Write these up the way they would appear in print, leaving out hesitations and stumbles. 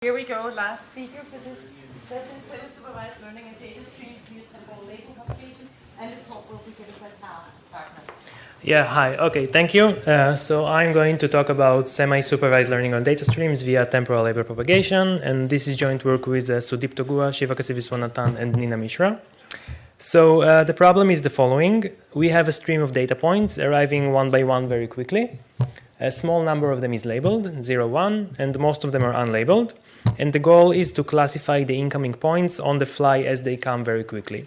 Here we go, last speaker for this session, Semi-Supervised Learning and Data Streams via Temporal Latent Propagation, and the talk will be given by Wagner. Yeah, hi. Okay, thank you. So I'm going to talk about semi-supervised learning on data streams via temporal label propagation, and this is joint work with Sudipto, Guha, Shiva, Kasiviswanathan, and Nina Mishra. So the problem is the following. We have a stream of data points arriving one by one very quickly. A small number of them is labeled, 0, 1, and most of them are unlabeled. And the goal is to classify the incoming points on the fly as they come very quickly.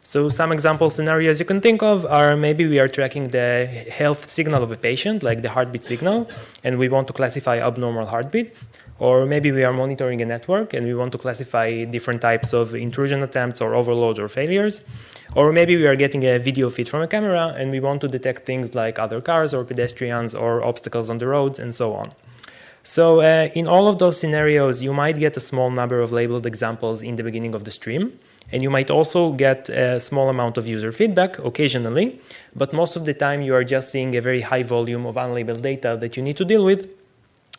So some example scenarios you can think of are maybe we are tracking the health signal of a patient, like the heartbeat signal, and we want to classify abnormal heartbeats. Or maybe we are monitoring a network and we want to classify different types of intrusion attempts or overloads or failures. Or maybe we are getting a video feed from a camera and we want to detect things like other cars or pedestrians or obstacles on the roads and so on. So in all of those scenarios, you might get a small number of labeled examples in the beginning of the stream. And you might also get a small amount of user feedback occasionally. But most of the time, you are just seeing a very high volume of unlabeled data that you need to deal with.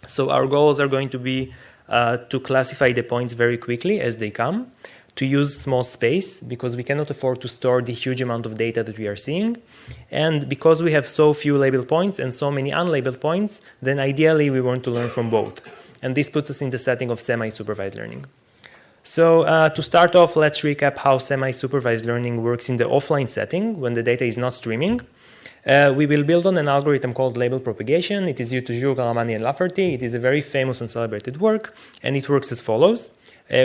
So our goals are going to be to classify the points very quickly as they come, to use small space because we cannot afford to store the huge amount of data that we are seeing. And because we have so few labeled points and so many unlabeled points, then ideally we want to learn from both. And this puts us in the setting of semi-supervised learning. So to start off, let's recap how semi-supervised learning works in the offline setting when the data is not streaming. We will build on an algorithm called label propagation. It is due to Jules Garamani and Lafferty. It is a very famous and celebrated work, and it works as follows.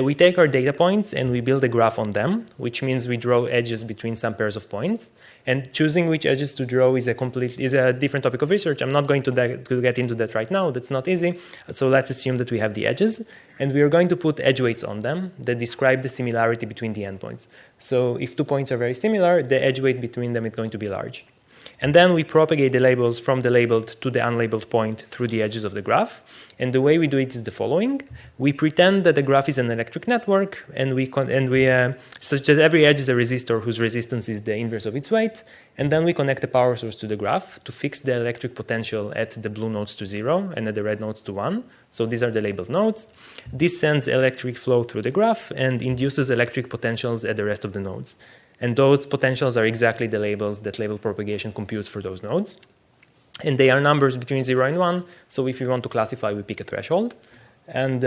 We take our data points and we build a graph on them, which means we draw edges between some pairs of points. And choosing which edges to draw is a different topic of research. I'm not going to get into that right now. That's not easy. So let's assume that we have the edges. And we are going to put edge weights on them that describe the similarity between the endpoints. So if two points are very similar, the edge weight between them is going to be large. And then we propagate the labels from the labeled to the unlabeled point through the edges of the graph. And the way we do it is the following. We pretend that the graph is an electric network, and we such that every edge is a resistor whose resistance is the inverse of its weight. And then we connect a power source to the graph to fix the electric potential at the blue nodes to 0 and at the red nodes to 1. So these are the labeled nodes. This sends electric flow through the graph and induces electric potentials at the rest of the nodes. And those potentials are exactly the labels that label propagation computes for those nodes. And they are numbers between 0 and 1. So if we want to classify, we pick a threshold. And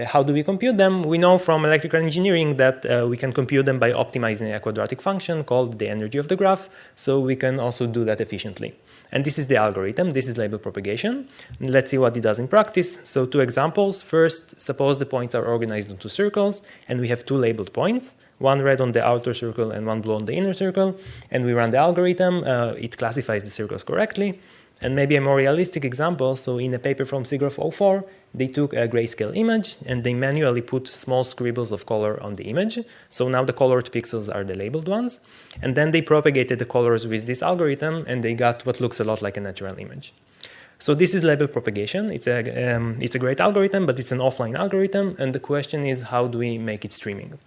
how do we compute them? We know from electrical engineering that we can compute them by optimizing a quadratic function called the energy of the graph. So we can also do that efficiently. And this is the algorithm. This is label propagation. Let's see what it does in practice. So two examples. First, suppose the points are organized into circles, and we have two labeled points, one red on the outer circle and one blue on the inner circle. And we run the algorithm. It classifies the circles correctly. And maybe a more realistic example, so in a paper from SIGGRAPH 04, they took a grayscale image and they manually put small scribbles of color on the image. So now the colored pixels are the labeled ones. And then they propagated the colors with this algorithm and they got what looks a lot like a natural image. So this is label propagation. It's a great algorithm, but it's an offline algorithm. And the question is, how do we make it streaming?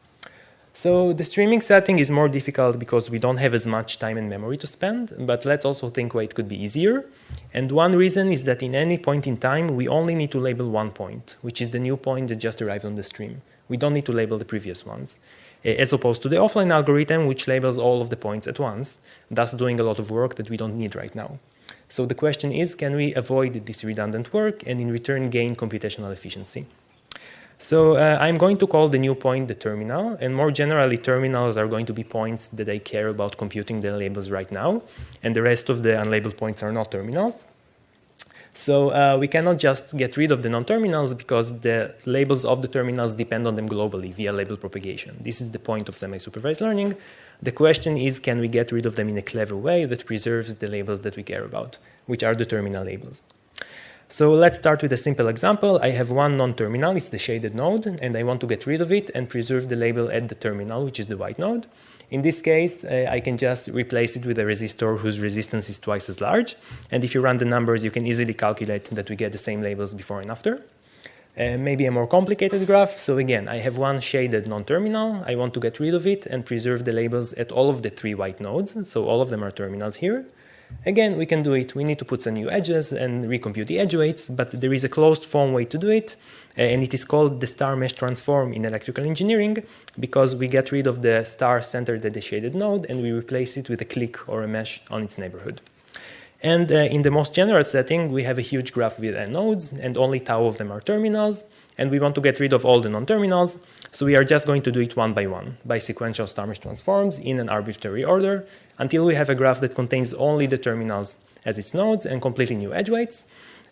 So the streaming setting is more difficult because we don't have as much time and memory to spend, but let's also think why it could be easier. And one reason is that in any point in time, we only need to label one point, which is the new point that just arrived on the stream. We don't need to label the previous ones, as opposed to the offline algorithm, which labels all of the points at once, thus doing a lot of work that we don't need right now. So the question is, can we avoid this redundant work and in return gain computational efficiency? So I'm going to call the new point the terminal, and more generally, terminals are going to be points that I care about computing the labels right now, and the rest of the unlabeled points are not terminals. So we cannot just get rid of the non-terminals because the labels of the terminals depend on them globally via label propagation. This is the point of semi-supervised learning. The question is, can we get rid of them in a clever way that preserves the labels that we care about, which are the terminal labels? So let's start with a simple example. I have one non-terminal, it's the shaded node, and I want to get rid of it and preserve the label at the terminal, which is the white node. In this case, I can just replace it with a resistor whose resistance is twice as large. And if you run the numbers, you can easily calculate that we get the same labels before and after. Maybe a more complicated graph. So again, I have one shaded non-terminal. I want to get rid of it and preserve the labels at all of the three white nodes. So all of them are terminals here. Again, we can do it. We need to put some new edges and recompute the edge weights, but there is a closed form way to do it, and it is called the star mesh transform in electrical engineering, because we get rid of the star centered at the shaded node and we replace it with a clique or a mesh on its neighborhood. And in the most general setting, we have a huge graph with n nodes, and only tau of them are terminals, and we want to get rid of all the non-terminals, so we are just going to do it one by sequential star mesh transforms in an arbitrary order, until we have a graph that contains only the terminals as its nodes and completely new edge weights.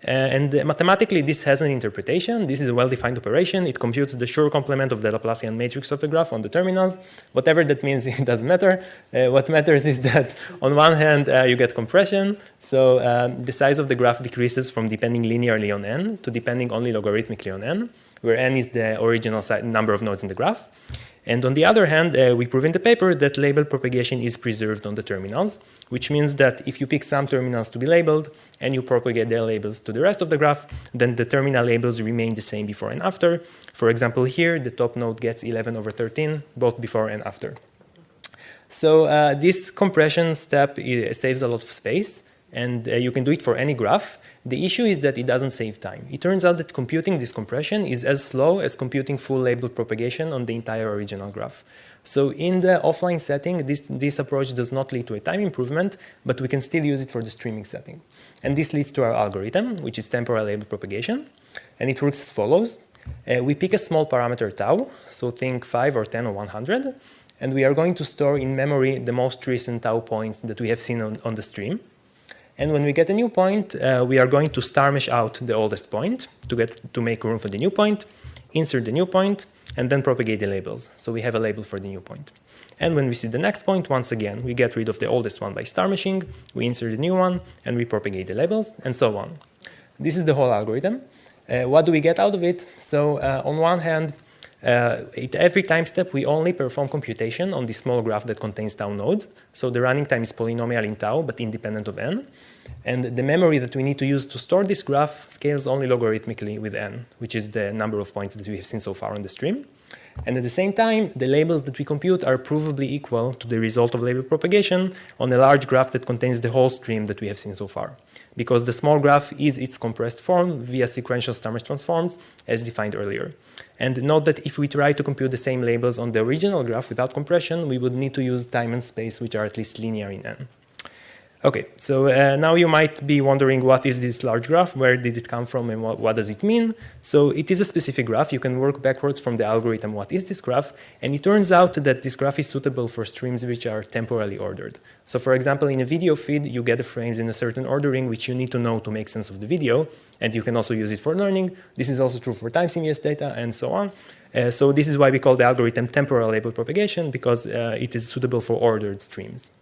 And mathematically, this has an interpretation. This is a well-defined operation. It computes the Schur complement of the Laplacian matrix of the graph on the terminals. Whatever that means, it doesn't matter. What matters is that on one hand, you get compression. So the size of the graph decreases from depending linearly on n to depending only logarithmically on n, where n is the original number of nodes in the graph. And on the other hand, we prove in the paper that label propagation is preserved on the terminals, which means that if you pick some terminals to be labeled and you propagate their labels to the rest of the graph, then the terminal labels remain the same before and after. For example, here, the top node gets 11/13, both before and after. So this compression step saves a lot of space, and you can do it for any graph. The issue is that it doesn't save time. It turns out that computing this compression is as slow as computing full label propagation on the entire original graph. So in the offline setting, this approach does not lead to a time improvement, but we can still use it for the streaming setting. And this leads to our algorithm, which is temporal label propagation. And it works as follows. We pick a small parameter tau, so think 5 or 10 or 100, and we are going to store in memory the most recent tau points that we have seen on the stream. And when we get a new point, we are going to star mesh out the oldest point to make room for the new point, insert the new point, and then propagate the labels. So we have a label for the new point. And when we see the next point, once again, we get rid of the oldest one by star meshing, we insert the new one, and we propagate the labels, and so on. This is the whole algorithm. What do we get out of it? So on one hand, at every time step, we only perform computation on this small graph that contains tau nodes. So the running time is polynomial in tau, but independent of n. And the memory that we need to use to store this graph scales only logarithmically with n, which is the number of points that we have seen so far on the stream. And at the same time, the labels that we compute are provably equal to the result of label propagation on a large graph that contains the whole stream that we have seen so far, because the small graph is its compressed form via sequential star mesh transforms as defined earlier. And note that if we try to compute the same labels on the original graph without compression, we would need to use time and space, which are at least linear in n. Okay, so now you might be wondering, what is this large graph? Where did it come from, and what does it mean? So it is a specific graph. You can work backwards from the algorithm. What is this graph? And it turns out that this graph is suitable for streams which are temporally ordered. So for example, in a video feed, you get the frames in a certain ordering which you need to know to make sense of the video, and you can also use it for learning. This is also true for time series data and so on. So this is why we call the algorithm temporal label propagation, because it is suitable for ordered streams.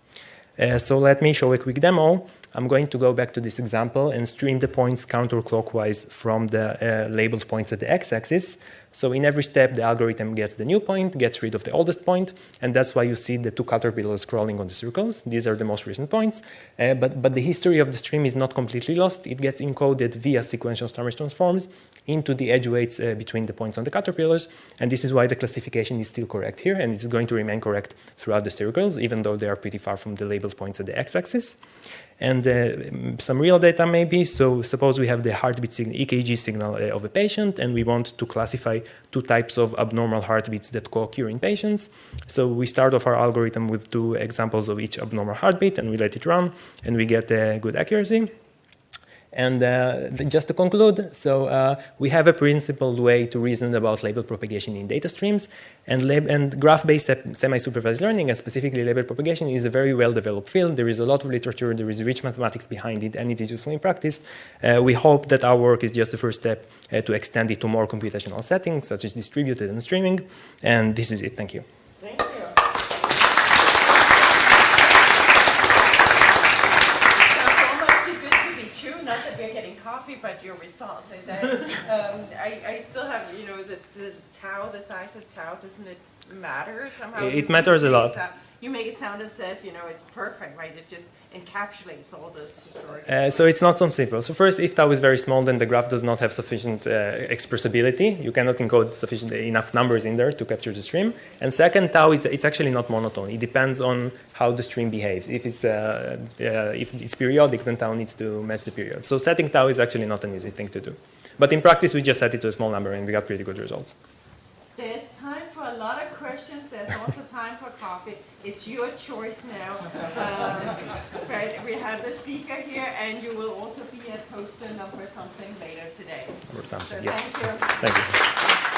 So let me show a quick demo. I'm going to go back to this example and stream the points counterclockwise from the labeled points at the x-axis. So in every step, the algorithm gets the new point, gets rid of the oldest point, and that's why you see the two caterpillars crawling on the circles. These are the most recent points. But the history of the stream is not completely lost. It gets encoded via sequential star mesh transforms into the edge weights between the points on the caterpillars. And this is why the classification is still correct here, and it's going to remain correct throughout the circles, even though they are pretty far from the labeled points at the x-axis. And some real data maybe. So suppose we have the heartbeat signal, EKG signal of a patient, and we want to classify two types of abnormal heartbeats that co-occur in patients. So we start off our algorithm with two examples of each abnormal heartbeat, and we let it run, and we get good accuracy. And just to conclude, so we have a principled way to reason about label propagation in data streams, and graph-based semi-supervised learning, and specifically label propagation, is a very well-developed field. There is a lot of literature, there is rich mathematics behind it, and it is useful in practice. We hope that our work is just the first step to extend it to more computational settings, such as distributed and streaming. And this is it. Thank you. Thank you. Not that we're getting coffee, but your results. And then I still have, the tau, the size of tau, doesn't it matter somehow? It matters a lot. You make it sound as if, it's perfect, right? It just encapsulates all this historic. So it's not so simple. So first, if tau is very small, then the graph does not have sufficient expressibility. You cannot encode sufficient enough numbers in there to capture the stream. And second, tau it's actually not monotone. It depends on how the stream behaves. If it's periodic, then tau needs to match the period. So setting tau is actually not an easy thing to do. But in practice, we just set it to a small number, and we got pretty good results. There's time for a lot of questions. There's also time for coffee. It's your choice now. Right, we have the speaker here, and you will also be at poster number something later today. Or something, So yes. thank you. Thank you.